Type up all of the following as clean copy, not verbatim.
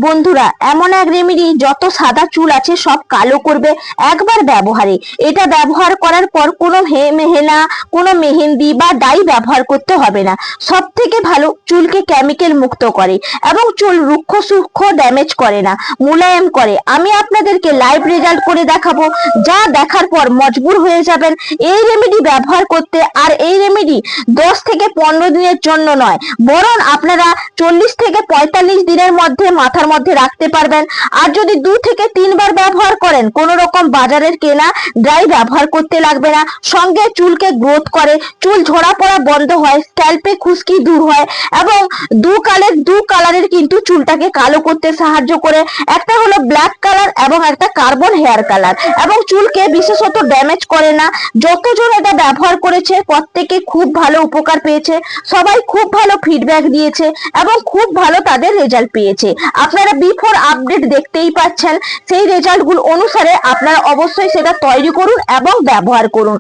বন্ধুরা, এমন এক রেমেডি যত সাদা চুল আছে সব কালো করবে একবার ব্যবহারে। এটা ব্যবহার করার পর কোনো হেনা, কোনো মেহেন্দি বা ডাই ব্যবহার করতে হবে না। সব থেকে ভালো, চুলকে কেমিক্যাল মুক্ত করে এবং চুল রুক্ষ সূক্ষ্ম ড্যামেজ করে না, মোলায়েম করে। আমি আপনাদেরকে লাইভ রেজাল্ট করে দেখাবো, যা দেখার পর মজবুর হয়ে যাবেন এই রেমেডি ব্যবহার করতে। আর এই রেমেডি 10 থেকে 15 দিনের জন্য নয়, বরং আপনারা 40 থেকে 45 দিনের মধ্যে মাথার মধ্যে রাখতে পারবেন। আর যদি 2 থেকে 3 বার ব্যবহার করেন, কোন রকম বাজারের কেনা ড্রাই ব্যবহার করতে লাগবে না। সঙ্গে চুলকে গ্রোথ করে, চুল ঝরা পড়া বন্ধ হয়, স্ক্যাল্পে খুশকি দূর হয় এবং দু কালারের কিন্তু চুলটাকে কালো করতে সাহায্য করে। একটা হলো ব্ল্যাক কালার এবং একটা কার্বন হেয়ার কালার, এবং চুলকে বিশেষত ড্যামেজ করে না। যতজন এটা ব্যবহার করেছে প্রত্যেকে খুব ভালো উপকার পেয়েছে, সবাই খুব ভালো ফিডব্যাক দিয়েছে এবং খুব ভালো তাদের রেজাল্ট পেয়েছে। আপনারা বিফোর আপডেট দেখতেই পাচ্ছেন, সেই রেজাল্টগুলো অনুসারে আপনারা অবশ্যই সেটা তৈরি করুন এবং ব্যবহার করুন।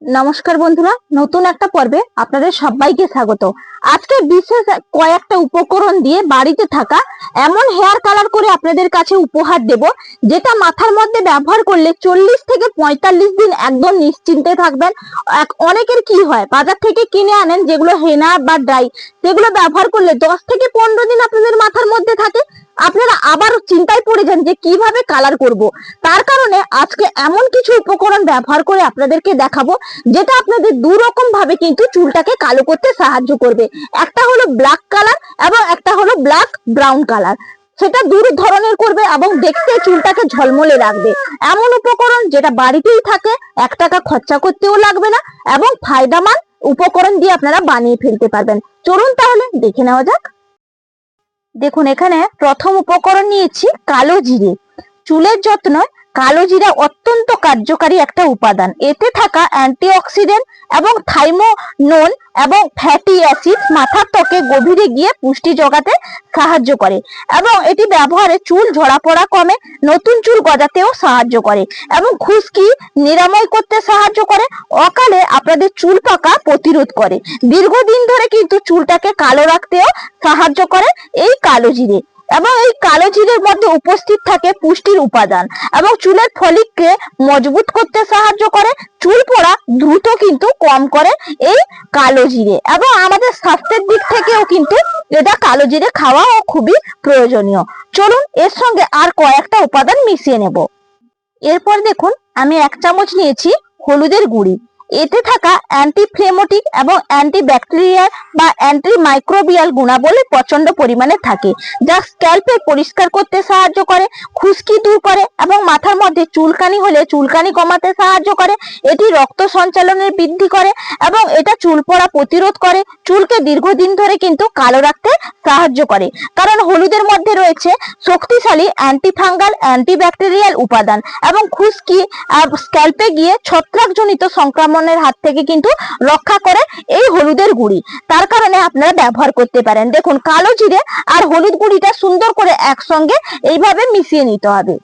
নমস্কার বন্ধুরা, নতুন একটা পর্বে আপনাদের সবাইকে স্বাগত। আজকে বিশেষ কয়েকটা উপকরণ দিয়ে বাড়িতে থাকা এমন হেয়ার কালার করে আপনাদের কাছে উপহার দেব, যেটা মাথার মধ্যে ব্যবহার করলে 40 থেকে 45 দিন একদম নিশ্চিন্তে থাকবেন। অনেকের কি হয়, বাজার থেকে কিনে আনেন যেগুলো হেনা বা ড্রাই, সেগুলো ব্যবহার করলে 10 থেকে 15 দিন আপনাদের মাথার মধ্যে থাকে, আপনারা আবার চিন্তায় পড়ে যান যে কিভাবে কালার করব। তার কারণে আজকে এমন কিছু উপকরণ ব্যবহার করে আপনাদেরকে দেখাবো, যেটা আপনাদের দু রকম ভাবে কিন্তু চুলটাকে কালো করতে সাহায্য করবে। একটা হলো ব্ল্যাক কালার এবং একটা হলো ব্ল্যাক ব্রাউন কালার। সেটা দু ধরনের করবে এবং দেখতে চুলটাকে ঝলমলে রাখবে। এমন উপকরণ যেটা বাড়িতেই থাকে, 1 টাকা খরচা করতেও লাগবে না এবং ফায়দামান উপকরণ দিয়ে আপনারা বানিয়ে ফেলতে পারবেন। চলুন তাহলে দেখে নেওয়া যাক। দেখুন, এখানে প্রথম উপকরণ নিয়েছি কালো জিরে। চুলের যত্ন কালো জিরা অত্যন্ত কার্যকারী একটা উপাদান। এতে থাকা অ্যান্টিঅক্সিডেন্ট এবং থাইমোনোল এবং ফ্যাটি অ্যাসিড মাথার ত্বকে গভীরে গিয়ে পুষ্টি যোগাতে সাহায্য করে এবং এটি ব্যবহারে চুল ঝরা পড়া কমে, নতুন চুল গজাতেও সাহায্য করে এবং খুশকি নিরাময় করতে সাহায্য করে, অকালে আপনাদের চুল পাকা প্রতিরোধ করে, দীর্ঘদিন ধরে কিন্তু চুলটাকে কালো রাখতেও সাহায্য করে এই কালো জিরে। এবং এই কালো জিরের মধ্যে উপস্থিত থাকে পুষ্টির উপাদান এবং চুলের ফলিককে মজবুত করতে সাহায্য করে, চুল পড়া দ্রুত কিন্তু কম করে এই কালো জিরে। এবং আমাদের স্বাস্থ্যের দিক থেকেও কিন্তু এটা কালো জিরে খাওয়াও খুবই প্রয়োজনীয়। চলুন এর সঙ্গে আর কয়েকটা উপাদান মিশিয়ে নেব। এরপর দেখুন, আমি 1 চামচ নিয়েছি হলুদের গুঁড়ি। এতে থাকা অ্যান্টিফ্লেমেটিক এবং অ্যান্টিব্যাকটেরিয়াল বা অ্যান্টিমাইক্রোবিয়াল গুণাবলী প্রচন্ড পরিমাণে থাকে, যা স্ক্যাল্পে পরিষ্কার করতে সাহায্য করে, খুশকি দূর করে এবং মাথার মধ্যে চুলকানি হলে চুলকানি কমাতে সাহায্য করে। এটি রক্ত সঞ্চালনের বৃদ্ধি করে এবং এটা চুল পড়া প্রতিরোধ করে, চুলকে দীর্ঘদিন ধরে কিন্তু কালো রাখতে সাহায্য করে। কারণ হলুদের মধ্যে রয়েছে শক্তিশালী অ্যান্টিফাঙ্গাল অ্যান্টিব্যাকটেরিয়াল উপাদান এবং খুশকি স্ক্যাল্পে গিয়ে ছত্রাকজনিত সংক্রমণের হাত থেকে কিন্তু রক্ষা করে এই হলুদের গুঁড়ি। তার কারণে আপনারা ব্যবহার করতে পারেন। দেখুন, কালো জিরে আর হলুদ গুঁড়িটা সুন্দর করে একসঙ্গে এইভাবে মিশিয়ে নিতে হবে।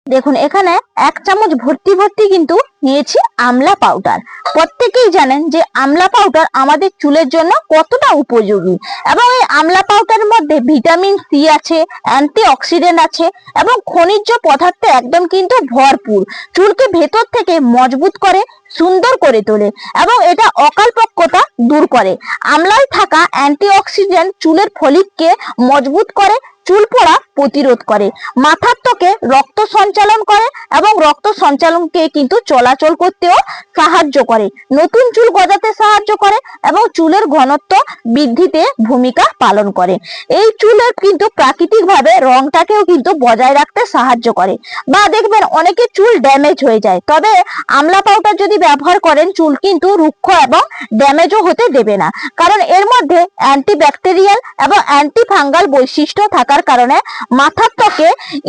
দেখুন, এখানে 1 চামচ ভর্তি কিন্তু নিয়েছি আমলা পাউডার। প্রত্যেকেই জানেন যে আমলা পাউডার আমাদের চুলের জন্য কতটা উপযোগী এবং এই আমলা পাউডারের মধ্যে ভিটামিন সি আছে, অ্যান্টিঅক্সিডেন্ট আছে এবং খনিজ পদার্থ একদম কিন্তু ভরপুর। চুলকে ভেতর থেকে মজবুত করে, সুন্দর করে তোলে এবং এটা অকালপক্কতা দূর করে। আমলায় থাকা অ্যান্টিঅক্সিডেন্ট চুলের ফলিককে মজবুত করে, চুল পড়া প্রতিরোধ করে, মাথার ত্বকে রক্ত সঞ্চালন করে এবং রক্ত সঞ্চালনকে কিন্তু চলাচল করতেও সাহায্য করে, নতুন চুল গজাতে সাহায্য করে এবং চুলের ঘনত্ব বৃদ্ধিতে ভূমিকা পালন করে। এই চুলের কিন্তু প্রাকৃতিক ভাবে রংটাকেও কিন্তু বজায় রাখতে সাহায্য করে। বা দেখবেন অনেকের চুল ড্যামেজ হয়ে যায়, তবে আমলা পাউডার যদি ব্যবহার করেন চুল কিন্তু রুক্ষ এবং ড্যামেজও হতে দেবে না, কারণ এর মধ্যে অ্যান্টিব্যাকটেরিয়াল এবং অ্যান্টিফাঙ্গাল বৈশিষ্ট্য থাকার কারণে মাথার ত্বকে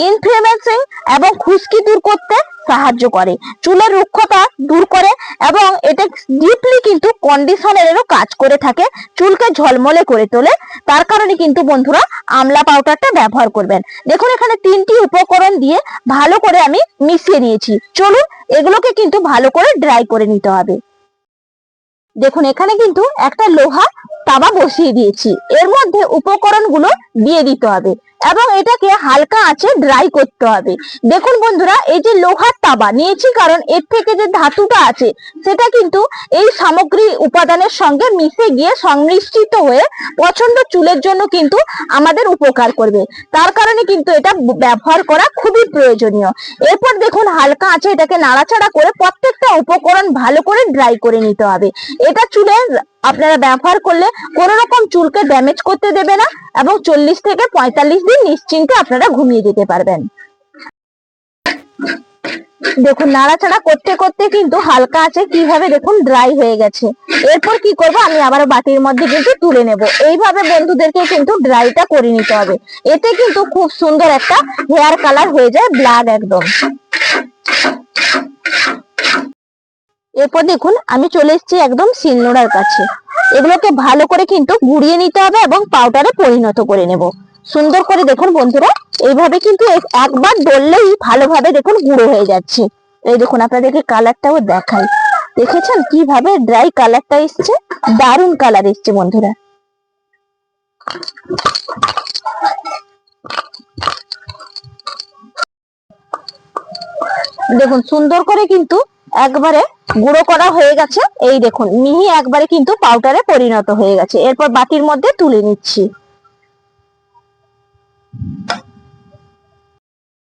ইনফ্লেমেশন এবং খুশকি দূর করতে সাহায্য করে, চুলের রুক্ষতা দূর করে এবং এটা ডিপলি কিন্তু কন্ডিশনারেরও কাজ করে থাকে, চুলকে ঝলমলে করে তোলে। তার কারণে কিন্তু বন্ধুরা আমলা পাউডারটা ব্যবহার করবেন। দেখুন, এখানে 3টি উপকরণ দিয়ে ভালো করে আমি মিশিয়ে নিয়েছি। চলুন এগুলোকে কিন্তু ভালো করে ড্রাই করে নিতে হবে। দেখুন, এখানে কিন্তু একটা লোহা তাওয়া বসিয়ে দিয়েছি। এর মধ্যে উপকরণগুলো দিয়ে দিতে হবে এবং এটাকে হালকা আঁচে ড্রাই করতে হবে। দেখুন বন্ধুরা, এই যে লোহার তাওয়া নিয়েছি, কারণ এর থেকে যে ধাতুটা আছে সেটা কিন্তু এই সামগ্রী উপাদানের সঙ্গে মিশে গিয়ে সংমিশ্রিত হয়ে প্রচন্ড চুলের জন্য কিন্তু আমাদের উপকার করবে। তার কারণে কিন্তু এটা ব্যবহার করা খুবই প্রয়োজনীয়। এরপর দেখুন হালকা আঁচে এটাকে নাড়াচাড়া করে প্রত্যেকটা উপকরণ ভালো করে ড্রাই করে নিতে হবে। এটা চুলে আপনারা ব্যবহার করলে কোনো রকম চুলকে ড্যামেজ করতে দেবে না এবং 40 থেকে 45 দিন নিশ্চিন্তে আপনারা ঘুমিয়ে যেতে পারবেন। দেখুন নাড়াচাড়া করতে করতে কিন্তু হালকা আছে কিভাবে দেখুন ড্রাই হয়ে গেছে। এরপর কি করব, আমি আবার বাটির মধ্যে কিন্তু তুলে নেব। এইভাবে বন্ধুদেরকে কিন্তু ড্রাইটা করে নিতে হবে। এতে কিন্তু খুব সুন্দর একটা হেয়ার কালার হয়ে যায়, ব্ল্যাক একদম। এরপর দেখুন আমি চলে এসেছি একদম শিলনোড়ার কাছে। এগুলোকে ভালো করে কিন্তু গুঁড়িয়ে নিতে হবে এবং পাউডারে পরিণত করে নেব। সুন্দর করে দেখুন বন্ধুরা, এইভাবে কিন্তু একবার ডললেই ভালোভাবে দেখুন গুঁড়ো হয়ে যাচ্ছে। এই দেখুন আপনাদেরকে কালারটাও দেখাই, দেখেছেন কিভাবে ড্রাই কালারটা এসছে, দারুণ কালার এসছে বন্ধুরা। দেখুন সুন্দর করে কিন্তু একবারে গুঁড়ো করা হয়ে গেছে। এই দেখুন মিহি একবারে কিন্তু পাউডারে পরিণত হয়ে গেছে। এরপর বাটির মধ্যে তুলে নিচ্ছি।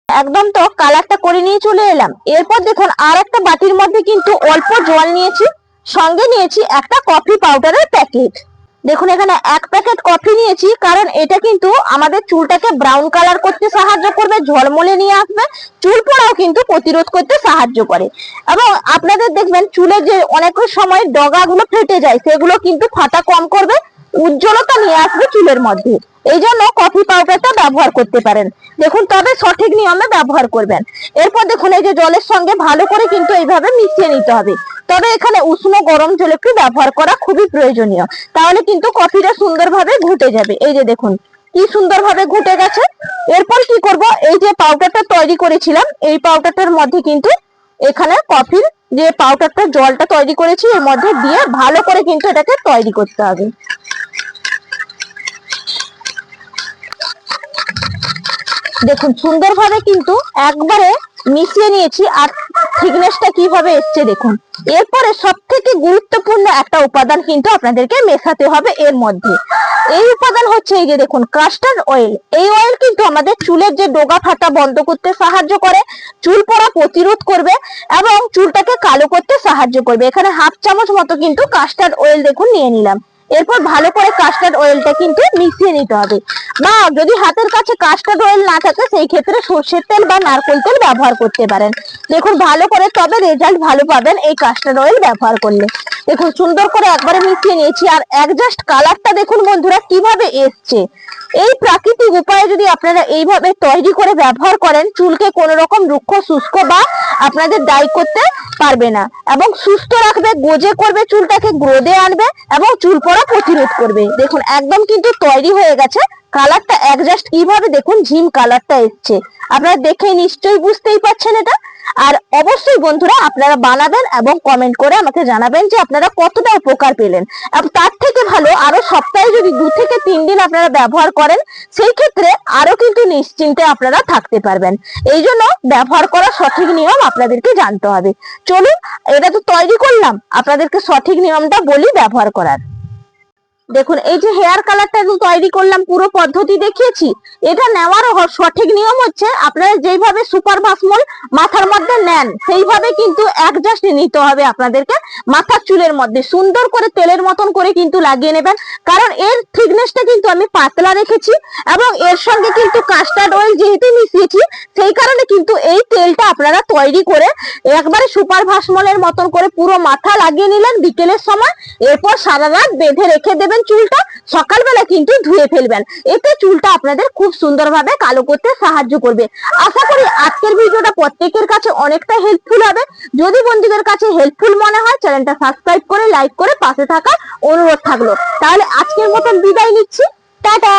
একদম তো কালারটা করে নিয়ে চলে এলাম। এরপর দেখুন আর একটা বাটির মধ্যে কিন্তু অল্প জল নিয়েছি, সঙ্গে নিয়েছি একটা কফি পাউডারের প্যাকেট। দেখুন এখানে 1 প্যাকেট কফি নিয়েছি, কারণ এটা কিন্তু আমাদের চুলটাকে ব্রাউন কালার করতে সাহায্য করবে, ঝলমলে নিয়ে আসবে, চুল পড়াও কিন্তু প্রতিরোধ করতে সাহায্য করে। এবং আপনাদের দেখবেন চুলে যে অনেক সময় ডগাগুলো ফেটে যায় সেগুলো কিন্তু ফাটা কম করবে, উজ্জ্বলতা নিয়ে আসবে চুলের মধ্যে। এই জন্য কফি পাউডারটা ব্যবহার করতে পারেন। দেখুন তবে সঠিক নিয়মে ব্যবহার করবেন। এরপর দেখুন এই যে জলের সঙ্গে ভালো করে কিন্তু এইভাবে মিশিয়ে নিতে হবে। তবে এখানে উষ্ণ গরম জল একটু ব্যবহার করা খুবই প্রয়োজনীয়, তাহলে কিন্তু কফিটা সুন্দরভাবে ঘুটে যাবে। এই যে দেখুন কি সুন্দরভাবে ঘুটে গেছে। এরপর কি করব, এই যে পাউডারটা তৈরি করেছিলাম এই পাউডারটার মধ্যে কিন্তু এখানে কফির যে পাউডারটা জলটা তৈরি করেছি এর মধ্যে দিয়ে ভালো করে কিন্তু এটাকে তৈরি করতে হবে। দেখুন সুন্দরভাবে কিন্তু একবারে মিশিয়ে নিয়েছি, আর থিকনেসটা কিভাবে এসছে দেখুন। এরপরে সব থেকে গুরুত্বপূর্ণ একটা উপাদান কিন্তু আপনাদেরকে মেশাতে হবে এর মধ্যে। এই উপাদান হচ্ছে এই যে দেখুন কাস্টার্ড অয়েল। এই অয়েল কিন্তু আমাদের চুলের যে ডগা ফাটা বন্ধ করতে সাহায্য করে, চুল পড়া প্রতিরোধ করবে এবং চুলটাকে কালো করতে সাহায্য করবে। এখানে 1/2 চামচ মতো কিন্তু কাস্টার্ড অয়েল দেখুন নিয়ে নিলাম। এরপর ভালো করে কাস্টার্ড অয়েলটা কিন্তু মিশিয়ে নিতে হবে। বা যদি হাতের কাছে কাস্টার্ড অয়েল না থাকে সেই ক্ষেত্রে সরষের তেল বা নারকেল তেল ব্যবহার করতে পারেন। দেখুন ভালো করে, তবে রেজাল্ট ভালো পাবেন এই কাস্টার্ড অয়েল ব্যবহার করলে। দেখুন সুন্দর করে একবারে মিশিয়ে নিয়েছি, আর একজাস্ট কালারটা দেখুন বন্ধুরা কিভাবে এসছে। এই প্রাকৃতিক উপায়ে যদি আপনারা এইভাবে তৈরি করে ব্যবহার করেন, চুলকে কোনো রকম রুক্ষ শুষ্ক বা আপনাদের ডাই করতে পারবে না এবং সুস্থ রাখবে, গোজে করবে, চুলটাকে গ্রোথে আনবে এবং চুল পড়া প্রতিরোধ করবে। দেখুন একদম কিন্তু তৈরি হয়ে গেছে। কালারটা একজাস্ট কিভাবে দেখুন ঝিম কালারটা এসছে, আপনারা দেখে নিশ্চয়ই বুঝতেই পারছেন এটা। আর অবশ্যই বন্ধুরা আপনারা বানাবেন এবং কমেন্ট করে আমাকে জানাবেন যে আপনারা কতটা উপকার পেলেন। তার থেকে ভালো আরো সপ্তাহে যদি 2 থেকে 3 দিন আপনারা ব্যবহার করেন, সেই ক্ষেত্রে আরো কিন্তু নিশ্চিন্তে আপনারা থাকতে পারবেন। এই জন্য ব্যবহার করার সঠিক নিয়ম আপনাদেরকে জানতে হবে। চলুন এটা তো তৈরি করলাম, আপনাদেরকে সঠিক নিয়মটা বলি ব্যবহার করার। দেখুন এই যে হেয়ার কালারটা তৈরি করলাম, পুরো পদ্ধতি দেখিয়েছি। এটা নেওয়ার সঠিক নিয়ম হচ্ছে আপনারা যেইভাবে সুপার ভাসমল মাথার মধ্যে নেন সেইভাবে কিন্তু অ্যাডজাস্ট নিতে হবে আপনাদেরকে। মাথার চুলের মধ্যে সুন্দর করে তেলের মতন করে কিন্তু লাগিয়ে নেবেন, কারণ এর থিকনেসটা কিন্তু আমি পাতলা রেখেছি এবং এর সঙ্গে কিন্তু কাস্টার্ড অয়েল যেহেতু মিশিয়েছি সেই কারণে কিন্তু এই তেলটা আপনারা তৈরি করে একবারে সুপার ভাসমলের মতন করে পুরো মাথা লাগিয়ে নিলেন বিকেলের সময়। এরপর সারা রাত বেঁধে রেখে দেবেন চুলটা, সকালবেলা কিন্তু ধুয়ে ফেলবেন। এতে চুলটা আপনাদের খুব সুন্দরভাবে কালো করতে সাহায্য করবে। আশা করি আজকের ভিডিওটা প্রত্যেকের কাছে অনেকটা হেল্পফুল হবে। যদি বন্ধুদের কাছে হেল্পফুল মনে হয় চ্যানেলটা সাবস্ক্রাইব করে লাইক করে পাশে থাকার অনুরোধ থাকলো। তাহলে আজকের মতন বিদায় নিচ্ছি, টাটা।